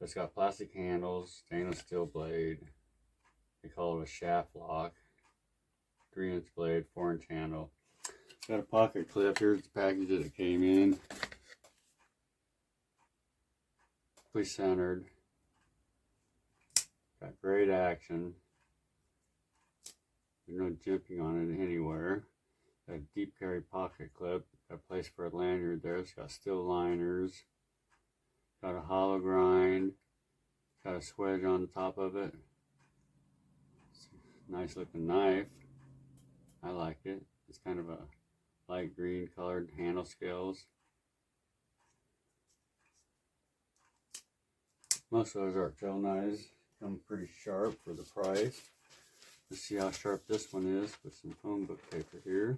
It's got plastic handles, stainless steel blade. They call it a shaft lock. 3-inch blade, 4-inch handle. Got a pocket clip. Here's the package that it came in. Centered. Got great action. There's no jimping on it anywhere. Got a deep carry pocket clip. Got a place for a lanyard there. It's got steel liners. Got a hollow grind. Got a swedge on top of it. It's a nice looking knife. I like it. It's kind of a light green colored handle scales. Most of those Art Gel knives come pretty sharp for the price. Let's see how sharp this one is with some phone book paper here.